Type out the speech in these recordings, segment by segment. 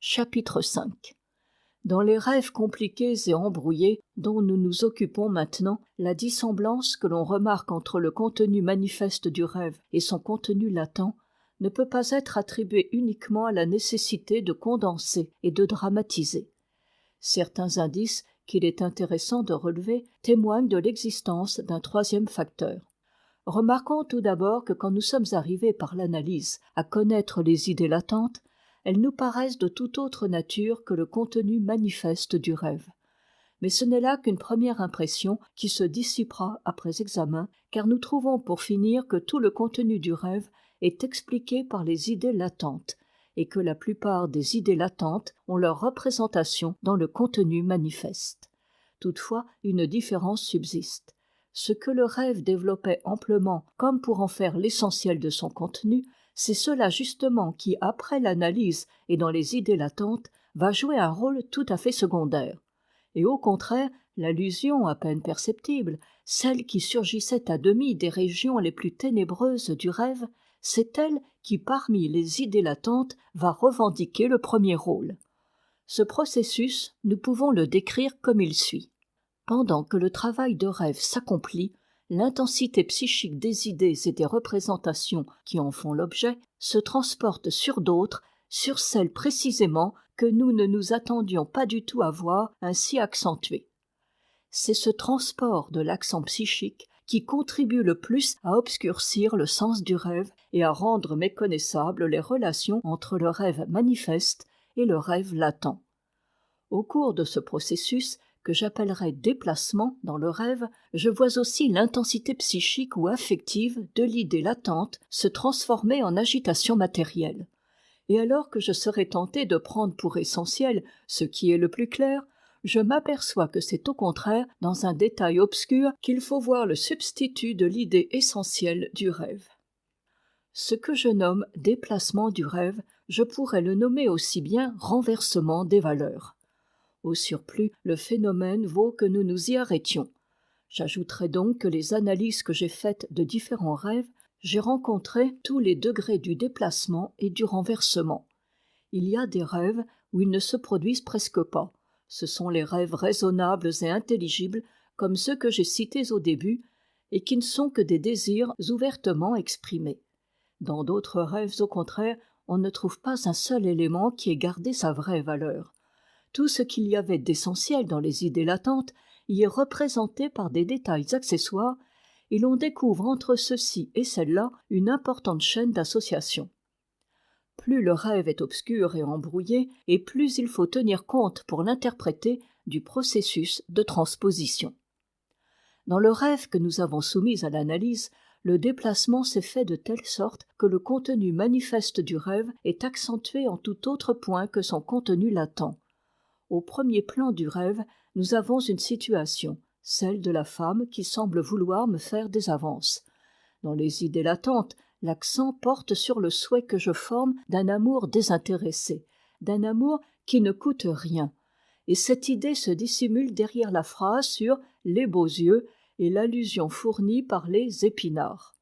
Chapitre 5. Dans les rêves compliqués et embrouillés dont nous nous occupons maintenant, la dissemblance que l'on remarque entre le contenu manifeste du rêve et son contenu latent ne peut pas être attribuée uniquement à la nécessité de condenser et de dramatiser. Certains indices qu'il est intéressant de relever témoignent de l'existence d'un troisième facteur. Remarquons tout d'abord que quand nous sommes arrivés par l'analyse à connaître les idées latentes, elles nous paraissent de toute autre nature que le contenu manifeste du rêve. Mais ce n'est là qu'une première impression qui se dissipera après examen, car nous trouvons pour finir que tout le contenu du rêve est expliqué par les idées latentes, et que la plupart des idées latentes ont leur représentation dans le contenu manifeste. Toutefois, une différence subsiste. Ce que le rêve développait amplement comme pour en faire l'essentiel de son contenu, c'est cela justement qui, après l'analyse et dans les idées latentes, va jouer un rôle tout à fait secondaire. Et au contraire, l'allusion à peine perceptible, celle qui surgissait à demi des régions les plus ténébreuses du rêve, c'est elle qui, parmi les idées latentes, va revendiquer le premier rôle. Ce processus, nous pouvons le décrire comme il suit. Pendant que le travail de rêve s'accomplit, l'intensité psychique des idées et des représentations qui en font l'objet se transporte sur d'autres, sur celles précisément que nous ne nous attendions pas du tout à voir ainsi accentuées. C'est ce transport de l'accent psychique qui contribue le plus à obscurcir le sens du rêve et à rendre méconnaissables les relations entre le rêve manifeste et le rêve latent. Au cours de ce processus, que j'appellerais déplacement dans le rêve, je vois aussi l'intensité psychique ou affective de l'idée latente se transformer en agitation matérielle. Et alors que je serais tenté de prendre pour essentiel ce qui est le plus clair, je m'aperçois que c'est au contraire dans un détail obscur qu'il faut voir le substitut de l'idée essentielle du rêve. Ce que je nomme déplacement du rêve, je pourrais le nommer aussi bien renversement des valeurs. Au surplus, le phénomène vaut que nous nous y arrêtions. J'ajouterai donc que les analyses que j'ai faites de différents rêves, j'ai rencontré tous les degrés du déplacement et du renversement. Il y a des rêves où ils ne se produisent presque pas. Ce sont les rêves raisonnables et intelligibles, comme ceux que j'ai cités au début, et qui ne sont que des désirs ouvertement exprimés. Dans d'autres rêves, au contraire, on ne trouve pas un seul élément qui ait gardé sa vraie valeur. Tout ce qu'il y avait d'essentiel dans les idées latentes y est représenté par des détails accessoires, et l'on découvre entre ceux-ci et celle-là une importante chaîne d'associations. Plus le rêve est obscur et embrouillé, et plus il faut tenir compte pour l'interpréter du processus de transposition. Dans le rêve que nous avons soumis à l'analyse, le déplacement s'est fait de telle sorte que le contenu manifeste du rêve est accentué en tout autre point que son contenu latent. Au premier plan du rêve, nous avons une situation, celle de la femme qui semble vouloir me faire des avances. Dans les idées latentes, l'accent porte sur le souhait que je forme d'un amour désintéressé, d'un amour qui ne coûte rien. Et cette idée se dissimule derrière la phrase sur les beaux yeux et l'allusion fournie par les épinards.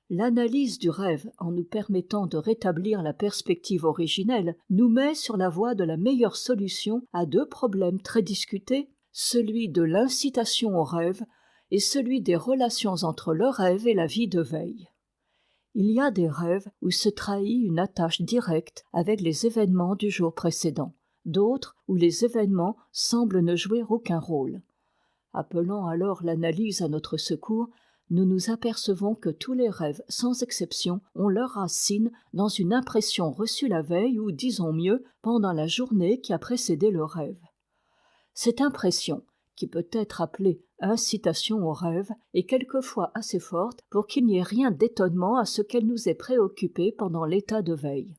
L'analyse du rêve, en nous permettant de rétablir la perspective originelle, nous met sur la voie de la meilleure solution à deux problèmes très discutés, celui de l'incitation au rêve et celui des relations entre le rêve et la vie de veille. Il y a des rêves où se trahit une attache directe avec les événements du jour précédent, d'autres où les événements semblent ne jouer aucun rôle. Appelant alors l'analyse à notre secours, nous nous apercevons que tous les rêves, sans exception, ont leur racine dans une impression reçue la veille ou, disons mieux, pendant la journée qui a précédé le rêve. Cette impression, qui peut être appelée incitation au rêve, est quelquefois assez forte pour qu'il n'y ait rien d'étonnement à ce qu'elle nous ait préoccupés pendant l'état de veille.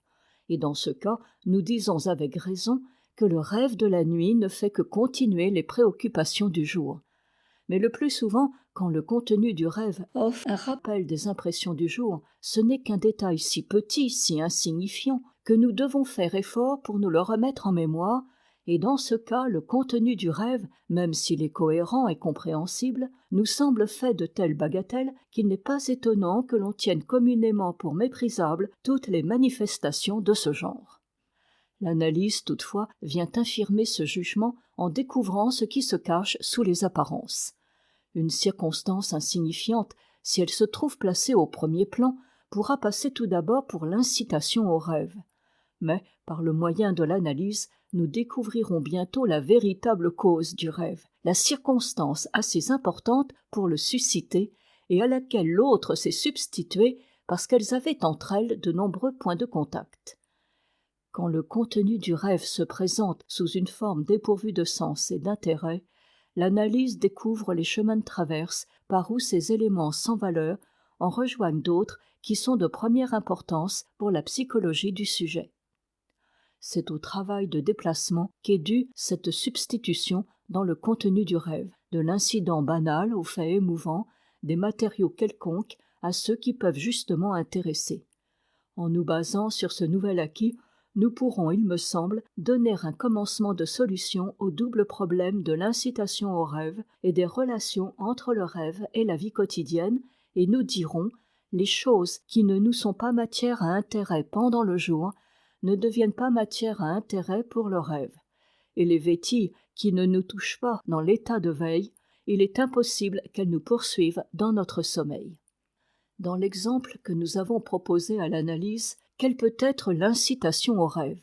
Et dans ce cas, nous disons avec raison que le rêve de la nuit ne fait que continuer les préoccupations du jour. Mais le plus souvent, quand le contenu du rêve offre un rappel des impressions du jour, ce n'est qu'un détail si petit, si insignifiant, que nous devons faire effort pour nous le remettre en mémoire, et dans ce cas, le contenu du rêve, même s'il est cohérent et compréhensible, nous semble fait de telles bagatelles qu'il n'est pas étonnant que l'on tienne communément pour méprisables toutes les manifestations de ce genre. L'analyse, toutefois, vient infirmer ce jugement en découvrant ce qui se cache sous les apparences. Une circonstance insignifiante, si elle se trouve placée au premier plan, pourra passer tout d'abord pour l'incitation au rêve. Mais, par le moyen de l'analyse, nous découvrirons bientôt la véritable cause du rêve, la circonstance assez importante pour le susciter et à laquelle l'autre s'est substitué parce qu'elles avaient entre elles de nombreux points de contact. Quand le contenu du rêve se présente sous une forme dépourvue de sens et d'intérêt, l'analyse découvre les chemins de traverse par où ces éléments sans valeur en rejoignent d'autres qui sont de première importance pour la psychologie du sujet. C'est au travail de déplacement qu'est due cette substitution dans le contenu du rêve, de l'incident banal aux faits émouvants, des matériaux quelconques à ceux qui peuvent justement intéresser. En nous basant sur ce nouvel acquis, nous pourrons, il me semble, donner un commencement de solution au double problème de l'incitation au rêve et des relations entre le rêve et la vie quotidienne, et nous dirons « les choses qui ne nous sont pas matière à intérêt pendant le jour ne deviennent pas matière à intérêt pour le rêve, et les vêtilles qui ne nous touchent pas dans l'état de veille, il est impossible qu'elles nous poursuivent dans notre sommeil. » Dans l'exemple que nous avons proposé à l'analyse, quelle peut être l'incitation au rêve?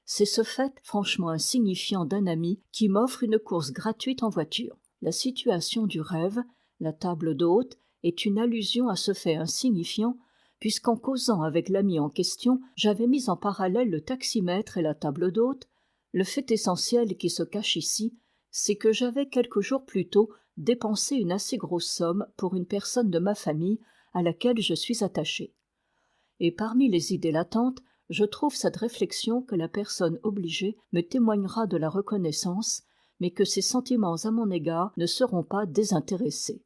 C'est ce fait franchement insignifiant d'un ami qui m'offre une course gratuite en voiture. La situation du rêve, la table d'hôte, est une allusion à ce fait insignifiant, puisqu'en causant avec l'ami en question, j'avais mis en parallèle le taximètre et la table d'hôte. Le fait essentiel qui se cache ici, c'est que j'avais quelques jours plus tôt dépensé une assez grosse somme pour une personne de ma famille à laquelle je suis attaché. Et parmi les idées latentes, je trouve cette réflexion que la personne obligée me témoignera de la reconnaissance, mais que ses sentiments à mon égard ne seront pas désintéressés.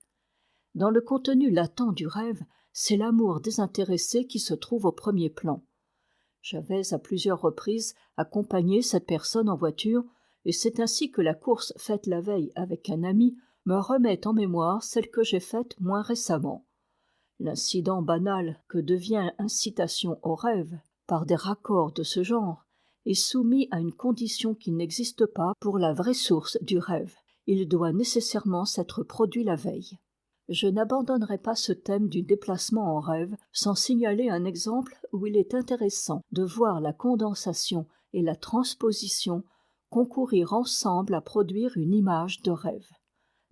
Dans le contenu latent du rêve, c'est l'amour désintéressé qui se trouve au premier plan. J'avais à plusieurs reprises accompagné cette personne en voiture, et c'est ainsi que la course faite la veille avec un ami me remet en mémoire celle que j'ai faite moins récemment. L'incident banal que devient incitation au rêve, par des raccords de ce genre, est soumis à une condition qui n'existe pas pour la vraie source du rêve. Il doit nécessairement s'être produit la veille. Je n'abandonnerai pas ce thème du déplacement en rêve sans signaler un exemple où il est intéressant de voir la condensation et la transposition concourir ensemble à produire une image de rêve.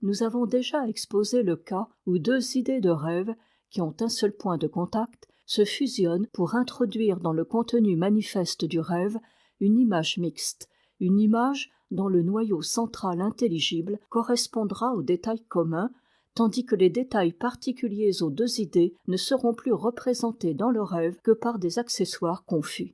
Nous avons déjà exposé le cas où deux idées de rêve qui ont un seul point de contact, se fusionnent pour introduire dans le contenu manifeste du rêve une image mixte, une image dont le noyau central intelligible correspondra aux détails communs, tandis que les détails particuliers aux deux idées ne seront plus représentés dans le rêve que par des accessoires confus.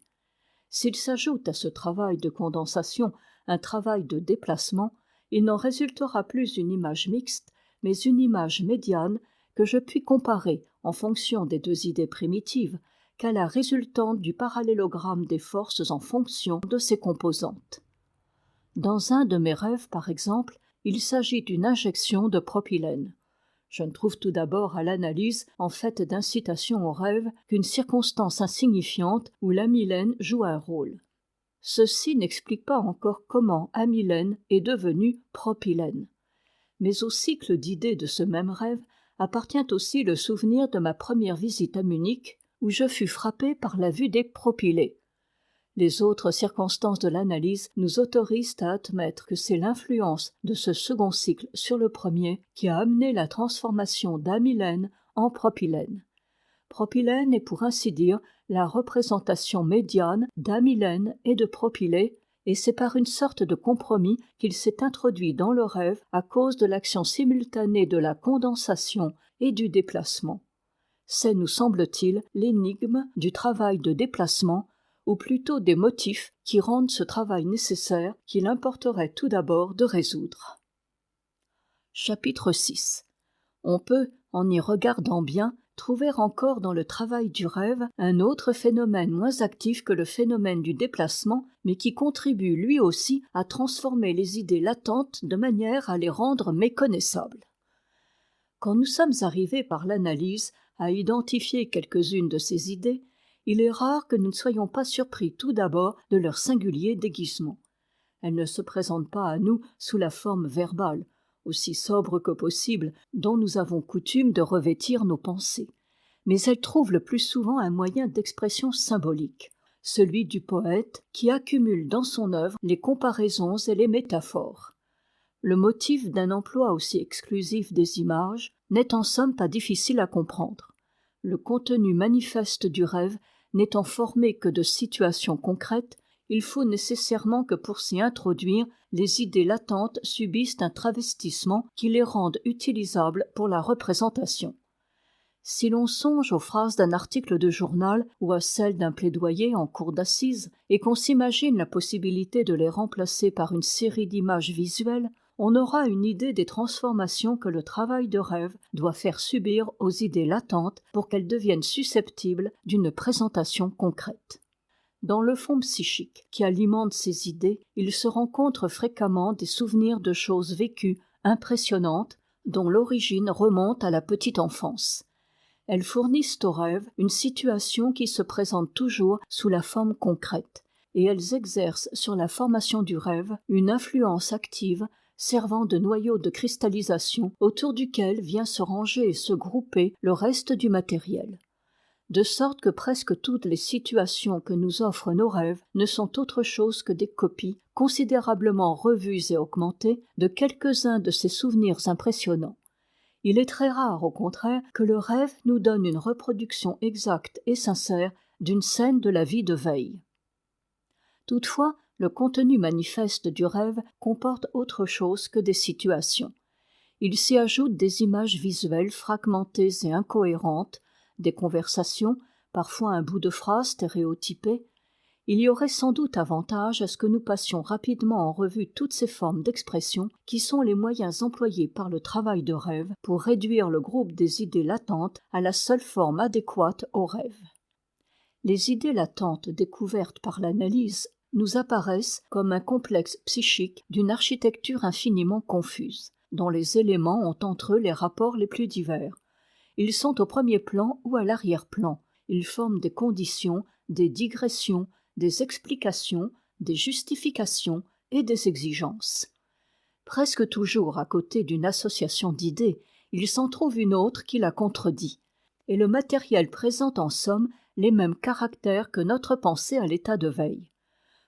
S'il s'ajoute à ce travail de condensation un travail de déplacement, il n'en résultera plus une image mixte, mais une image médiane que je puis comparer, en fonction des deux idées primitives, qu'à la résultante du parallélogramme des forces en fonction de ses composantes. Dans un de mes rêves, par exemple, il s'agit d'une injection de propylène. Je ne trouve tout d'abord à l'analyse, en fait d'incitation au rêve, qu'une circonstance insignifiante où l'amylène joue un rôle. Ceci n'explique pas encore comment amylène est devenu propylène. Mais au cycle d'idées de ce même rêve appartient aussi le souvenir de ma première visite à Munich, où je fus frappé par la vue des propylées. Les autres circonstances de l'analyse nous autorisent à admettre que c'est l'influence de ce second cycle sur le premier qui a amené la transformation d'amylène en propylène. Propylène est pour ainsi dire la représentation médiane d'amylène et de propylée, et c'est par une sorte de compromis qu'il s'est introduit dans le rêve à cause de l'action simultanée de la condensation et du déplacement. C'est, nous semble-t-il, l'énigme du travail de déplacement, ou plutôt des motifs qui rendent ce travail nécessaire qu'il importerait tout d'abord de résoudre. Chapitre 6. On peut, en y regardant bien, trouver encore dans le travail du rêve un autre phénomène moins actif que le phénomène du déplacement, mais qui contribue lui aussi à transformer les idées latentes de manière à les rendre méconnaissables. Quand nous sommes arrivés par l'analyse à identifier quelques-unes de ces idées, il est rare que nous ne soyons pas surpris tout d'abord de leur singulier déguisement. Elles ne se présentent pas à nous sous la forme verbale, aussi sobre que possible, dont nous avons coutume de revêtir nos pensées. Mais elles trouvent le plus souvent un moyen d'expression symbolique, celui du poète qui accumule dans son œuvre les comparaisons et les métaphores. Le motif d'un emploi aussi exclusif des images n'est en somme pas difficile à comprendre. Le contenu manifeste du rêve n'étant formé que de situations concrètes, il faut nécessairement que pour s'y introduire, les idées latentes subissent un travestissement qui les rende utilisables pour la représentation. Si l'on songe aux phrases d'un article de journal ou à celles d'un plaidoyer en cour d'assises, et qu'on s'imagine la possibilité de les remplacer par une série d'images visuelles, on aura une idée des transformations que le travail de rêve doit faire subir aux idées latentes pour qu'elles deviennent susceptibles d'une présentation concrète. Dans le fond psychique qui alimente ces idées, il se rencontre fréquemment des souvenirs de choses vécues, impressionnantes, dont l'origine remonte à la petite enfance. Elles fournissent au rêve une situation qui se présente toujours sous la forme concrète, et elles exercent sur la formation du rêve une influence active servant de noyau de cristallisation autour duquel vient se ranger et se grouper le reste du matériel. De sorte que presque toutes les situations que nous offrent nos rêves ne sont autre chose que des copies considérablement revues et augmentées de quelques-uns de ces souvenirs impressionnants. Il est très rare, au contraire, que le rêve nous donne une reproduction exacte et sincère d'une scène de la vie de veille. Toutefois, le contenu manifeste du rêve comporte autre chose que des situations. Il s'y ajoute des images visuelles fragmentées et incohérentes, des conversations, parfois un bout de phrase stéréotypé. Il y aurait sans doute avantage à ce que nous passions rapidement en revue toutes ces formes d'expression qui sont les moyens employés par le travail de rêve pour réduire le groupe des idées latentes à la seule forme adéquate au rêve. Les idées latentes découvertes par l'analyse nous apparaissent comme un complexe psychique d'une architecture infiniment confuse, dont les éléments ont entre eux les rapports les plus divers. Ils sont au premier plan ou à l'arrière-plan. Ils forment des conditions, des digressions, des explications, des justifications et des exigences. Presque toujours à côté d'une association d'idées, il s'en trouve une autre qui la contredit, et le matériel présente en somme les mêmes caractères que notre pensée à l'état de veille.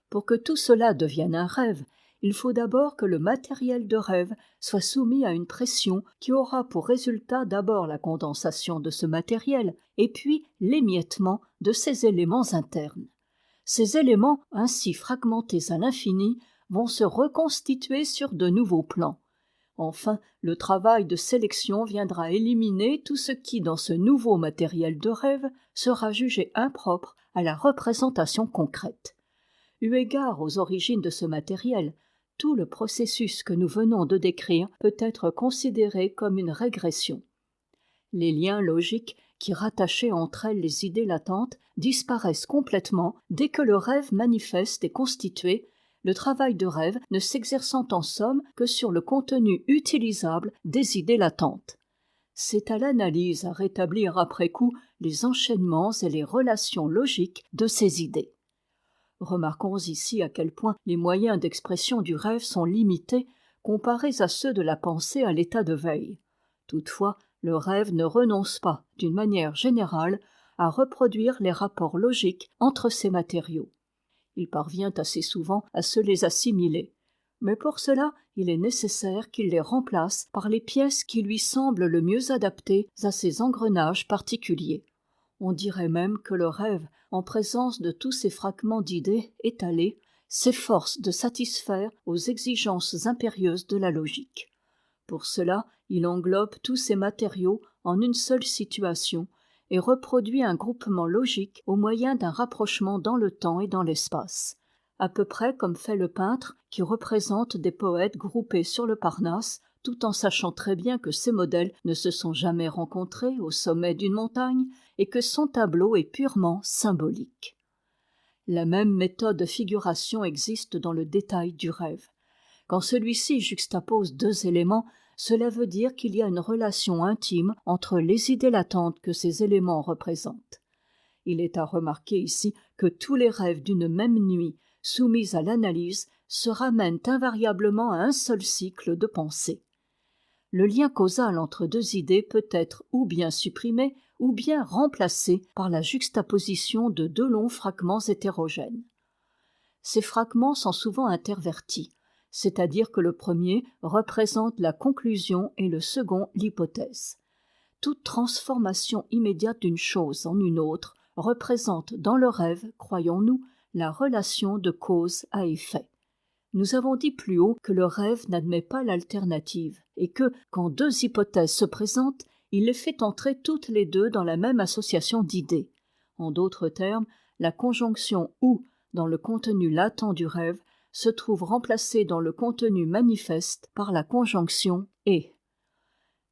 Pour que tout cela devienne un rêve, il faut d'abord que le matériel de rêve soit soumis à une pression qui aura pour résultat d'abord la condensation de ce matériel et puis l'émiettement de ses éléments internes. Ces éléments, ainsi fragmentés à l'infini, vont se reconstituer sur de nouveaux plans. Enfin, le travail de sélection viendra éliminer tout ce qui, dans ce nouveau matériel de rêve, sera jugé impropre à la représentation concrète. Eu égard aux origines de ce matériel, tout le processus que nous venons de décrire peut être considéré comme une régression. Les liens logiques qui rattachaient entre elles les idées latentes disparaissent complètement dès que le rêve manifeste est constitué, le travail de rêve ne s'exerçant en somme que sur le contenu utilisable des idées latentes. C'est à l'analyse à rétablir après coup les enchaînements et les relations logiques de ces idées. Remarquons ici à quel point les moyens d'expression du rêve sont limités comparés à ceux de la pensée à l'état de veille. Toutefois, le rêve ne renonce pas, d'une manière générale, à reproduire les rapports logiques entre ces matériaux. Il parvient assez souvent à se les assimiler. Mais pour cela, il est nécessaire qu'il les remplace par les pièces qui lui semblent le mieux adaptées à ces engrenages particuliers. On dirait même que le rêve, en présence de tous ces fragments d'idées étalés, s'efforce de satisfaire aux exigences impérieuses de la logique. Pour cela, il englobe tous ces matériaux en une seule situation et reproduit un groupement logique au moyen d'un rapprochement dans le temps et dans l'espace, à peu près comme fait le peintre qui représente des poètes groupés sur le Parnasse, tout en sachant très bien que ces modèles ne se sont jamais rencontrés au sommet d'une montagne et que son tableau est purement symbolique. La même méthode de figuration existe dans le détail du rêve. Quand celui-ci juxtapose deux éléments, cela veut dire qu'il y a une relation intime entre les idées latentes que ces éléments représentent. Il est à remarquer ici que tous les rêves d'une même nuit, soumis à l'analyse, se ramènent invariablement à un seul cycle de pensée. Le lien causal entre deux idées peut être ou bien supprimé ou bien remplacé par la juxtaposition de deux longs fragments hétérogènes. Ces fragments sont souvent intervertis, c'est-à-dire que le premier représente la conclusion et le second l'hypothèse. Toute transformation immédiate d'une chose en une autre représente dans le rêve, croyons-nous, la relation de cause à effet. Nous avons dit plus haut que le rêve n'admet pas l'alternative et que, quand deux hypothèses se présentent, il les fait entrer toutes les deux dans la même association d'idées. En d'autres termes, la conjonction « ou » dans le contenu latent du rêve se trouve remplacée dans le contenu manifeste par la conjonction « et ».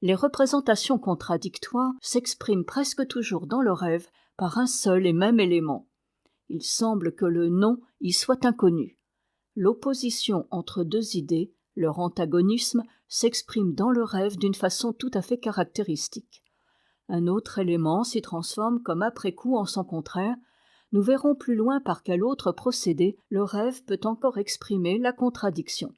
Les représentations contradictoires s'expriment presque toujours dans le rêve par un seul et même élément. Il semble que le non y soit inconnu. L'opposition entre deux idées, leur antagonisme, s'exprime dans le rêve d'une façon tout à fait caractéristique. Un autre élément s'y transforme comme après coup en son contraire. Nous verrons plus loin par quel autre procédé le rêve peut encore exprimer la contradiction.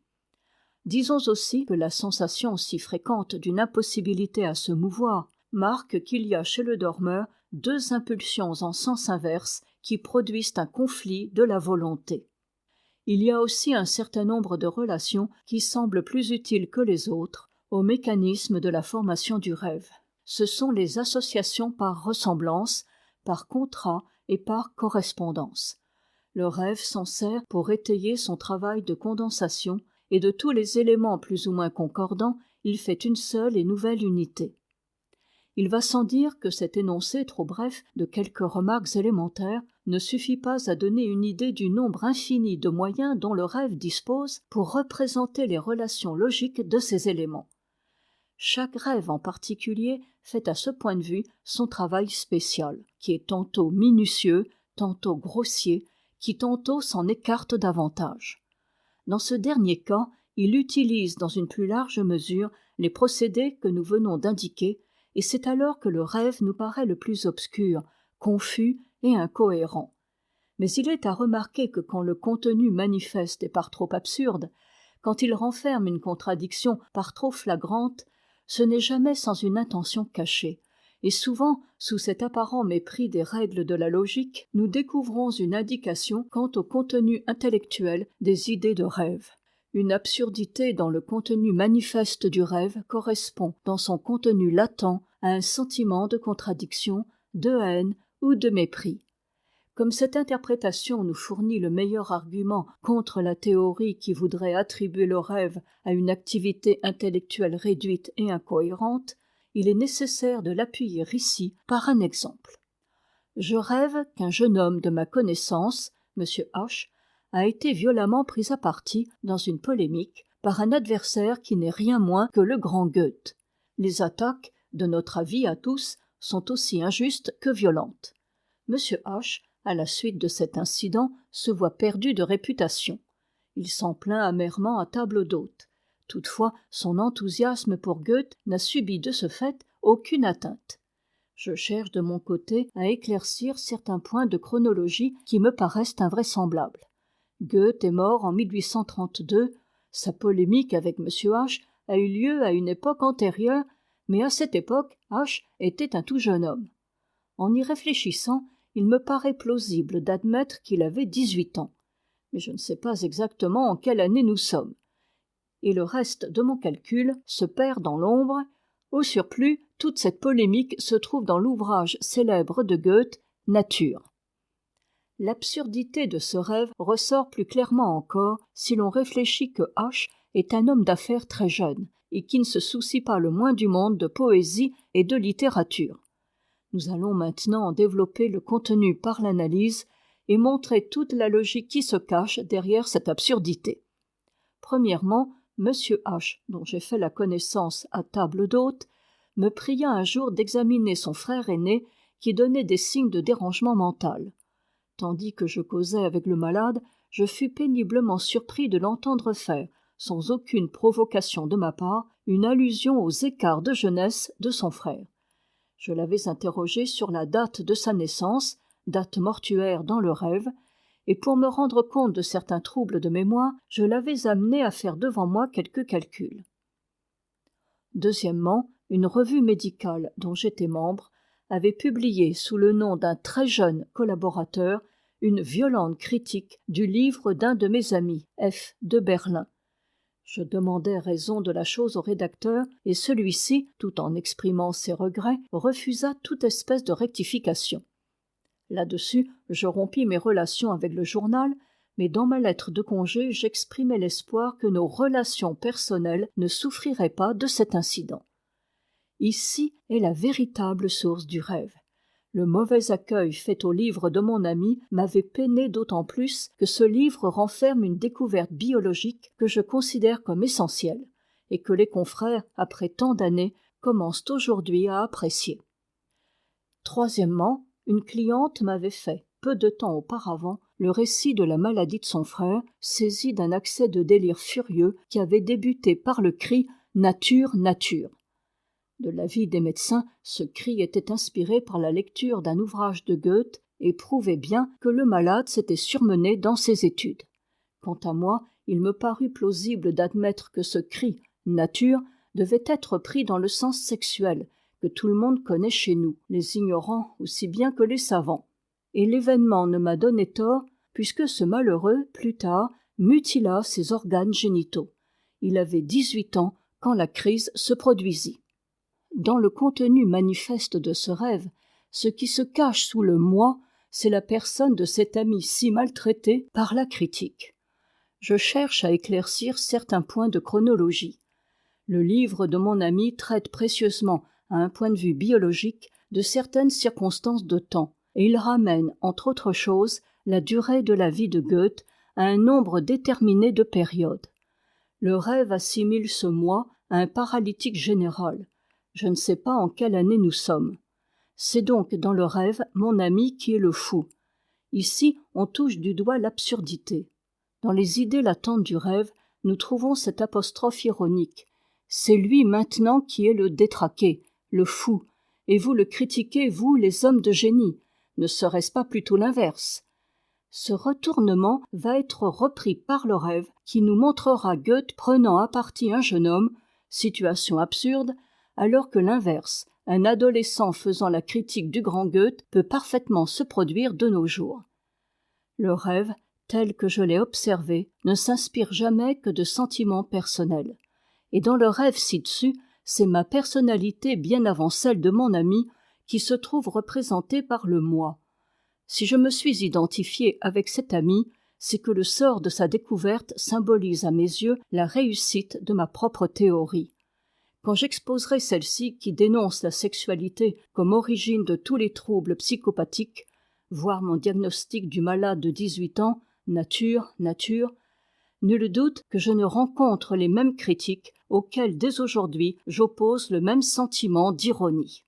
Disons aussi que la sensation si fréquente d'une impossibilité à se mouvoir marque qu'il y a chez le dormeur deux impulsions en sens inverse qui produisent un conflit de la volonté. Il y a aussi un certain nombre de relations qui semblent plus utiles que les autres au mécanisme de la formation du rêve. Ce sont les associations par ressemblance, par contrat et par correspondance. Le rêve s'en sert pour étayer son travail de condensation et de tous les éléments plus ou moins concordants, il fait une seule et nouvelle unité. Il va sans dire que cet énoncé trop bref de quelques remarques élémentaires ne suffit pas à donner une idée du nombre infini de moyens dont le rêve dispose pour représenter les relations logiques de ces éléments. Chaque rêve en particulier fait à ce point de vue son travail spécial, qui est tantôt minutieux, tantôt grossier, qui tantôt s'en écarte davantage. Dans ce dernier cas, il utilise dans une plus large mesure les procédés que nous venons d'indiquer, et c'est alors que le rêve nous paraît le plus obscur, confus et incohérent. Mais il est à remarquer que quand le contenu manifeste est par trop absurde, quand il renferme une contradiction par trop flagrante, ce n'est jamais sans une intention cachée, et souvent, sous cet apparent mépris des règles de la logique, nous découvrons une indication quant au contenu intellectuel des idées de rêve. Une absurdité dans le contenu manifeste du rêve correspond, dans son contenu latent, à un sentiment de contradiction, de haine ou de mépris. Comme cette interprétation nous fournit le meilleur argument contre la théorie qui voudrait attribuer le rêve à une activité intellectuelle réduite et incohérente, il est nécessaire de l'appuyer ici par un exemple. Je rêve qu'un jeune homme de ma connaissance, M. H., a été violemment pris à partie dans une polémique par un adversaire qui n'est rien moins que le grand Goethe. Les attaques, de notre avis à tous, sont aussi injustes que violentes. M. H., à la suite de cet incident, se voit perdu de réputation. Il s'en plaint amèrement à table d'hôte. Toutefois, son enthousiasme pour Goethe n'a subi de ce fait aucune atteinte. Je cherche de mon côté à éclaircir certains points de chronologie qui me paraissent invraisemblables. Goethe est mort en 1832, sa polémique avec M. H. a eu lieu à une époque antérieure, mais à cette époque, H. était un tout jeune homme. En y réfléchissant, il me paraît plausible d'admettre qu'il avait 18 ans, mais je ne sais pas exactement en quelle année nous sommes. Et le reste de mon calcul se perd dans l'ombre. Au surplus, toute cette polémique se trouve dans l'ouvrage célèbre de Goethe, Nature. L'absurdité de ce rêve ressort plus clairement encore si l'on réfléchit que H. est un homme d'affaires très jeune et qui ne se soucie pas le moins du monde de poésie et de littérature. Nous allons maintenant développer le contenu par l'analyse et montrer toute la logique qui se cache derrière cette absurdité. Premièrement, M. H., dont j'ai fait la connaissance à table d'hôte, me pria un jour d'examiner son frère aîné qui donnait des signes de dérangement mental. Tandis que je causais avec le malade, je fus péniblement surpris de l'entendre faire, sans aucune provocation de ma part, une allusion aux écarts de jeunesse de son frère. Je l'avais interrogé sur la date de sa naissance, date mortuaire dans le rêve, et pour me rendre compte de certains troubles de mémoire, je l'avais amené à faire devant moi quelques calculs. Deuxièmement, une revue médicale dont j'étais membre avait publié sous le nom d'un très jeune collaborateur une violente critique du livre d'un de mes amis, F. de Berlin. Je demandai raison de la chose au rédacteur, et celui-ci, tout en exprimant ses regrets, refusa toute espèce de rectification. Là-dessus, je rompis mes relations avec le journal, mais dans ma lettre de congé, j'exprimai l'espoir que nos relations personnelles ne souffriraient pas de cet incident. Ici est la véritable source du rêve. Le mauvais accueil fait au livre de mon ami m'avait peiné d'autant plus que ce livre renferme une découverte biologique que je considère comme essentielle et que les confrères, après tant d'années, commencent aujourd'hui à apprécier. Troisièmement, une cliente m'avait fait, peu de temps auparavant, le récit de la maladie de son frère, saisi d'un accès de délire furieux qui avait débuté par le cri « Nature, nature ». De l'avis des médecins, ce cri était inspiré par la lecture d'un ouvrage de Goethe et prouvait bien que le malade s'était surmené dans ses études. Quant à moi, il me parut plausible d'admettre que ce cri « nature » devait être pris dans le sens sexuel, que tout le monde connaît chez nous, les ignorants aussi bien que les savants. Et l'événement ne m'a donné tort, puisque ce malheureux, plus tard, mutila ses organes génitaux. Il avait 18 ans quand la crise se produisit. Dans le contenu manifeste de ce rêve, ce qui se cache sous le « moi », c'est la personne de cet ami si maltraité par la critique. Je cherche à éclaircir certains points de chronologie. Le livre de mon ami traite précieusement, à un point de vue biologique, de certaines circonstances de temps, et il ramène, entre autres choses, la durée de la vie de Goethe à un nombre déterminé de périodes. Le rêve assimile ce moi à un paralytique général. Je ne sais pas en quelle année nous sommes. C'est donc dans le rêve mon ami qui est le fou. Ici, on touche du doigt l'absurdité. Dans les idées latentes du rêve, nous trouvons cette apostrophe ironique. C'est lui maintenant qui est le détraqué, le fou, et vous le critiquez, vous, les hommes de génie. Ne serait-ce pas plutôt l'inverse ? Ce retournement va être repris par le rêve qui nous montrera Goethe prenant à partie un jeune homme, situation absurde, alors que l'inverse, un adolescent faisant la critique du grand Goethe, peut parfaitement se produire de nos jours. Le rêve, tel que je l'ai observé, ne s'inspire jamais que de sentiments personnels. Et dans le rêve ci-dessus, c'est ma personnalité bien avant celle de mon ami qui se trouve représentée par le moi. Si je me suis identifié avec cet ami, c'est que le sort de sa découverte symbolise à mes yeux la réussite de ma propre théorie. Quand j'exposerai celle-ci qui dénonce la sexualité comme origine de tous les troubles psychopathiques, voir mon diagnostic du malade de 18 ans, nature, nature, nul doute que je ne rencontre les mêmes critiques auxquelles dès aujourd'hui j'oppose le même sentiment d'ironie.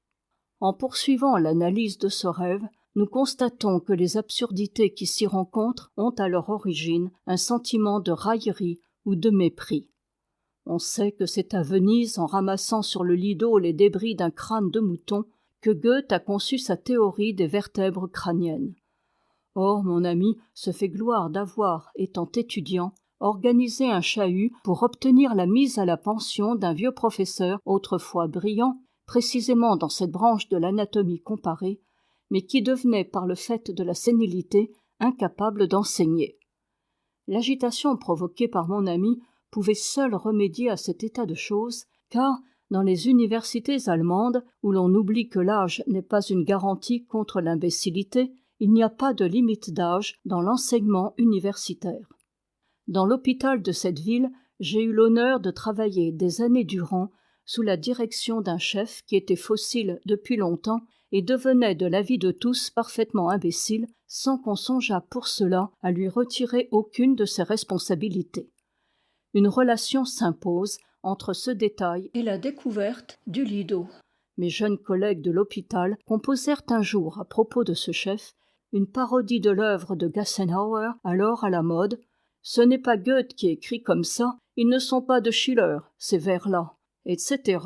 En poursuivant l'analyse de ce rêve, nous constatons que les absurdités qui s'y rencontrent ont à leur origine un sentiment de raillerie ou de mépris. On sait que c'est à Venise, en ramassant sur le Lido les débris d'un crâne de mouton, que Goethe a conçu sa théorie des vertèbres crâniennes. Or, mon ami se fait gloire d'avoir, étant étudiant, organisé un chahut pour obtenir la mise à la pension d'un vieux professeur autrefois brillant, précisément dans cette branche de l'anatomie comparée, mais qui devenait par le fait de la sénilité incapable d'enseigner. L'agitation provoquée par mon ami pouvait seule remédier à cet état de choses, car, dans les universités allemandes, où l'on oublie que l'âge n'est pas une garantie contre l'imbécilité, il n'y a pas de limite d'âge dans l'enseignement universitaire. Dans l'hôpital de cette ville, j'ai eu l'honneur de travailler des années durant sous la direction d'un chef qui était fossile depuis longtemps et devenait de l'avis de tous parfaitement imbécile, sans qu'on songeât pour cela à lui retirer aucune de ses responsabilités. Une relation s'impose entre ce détail et la découverte du Lido. Mes jeunes collègues de l'hôpital composèrent un jour, à propos de ce chef, une parodie de l'œuvre de Gassenhauer, alors à la mode. « Ce n'est pas Goethe qui écrit comme ça, ils ne sont pas de Schiller, ces vers-là », etc.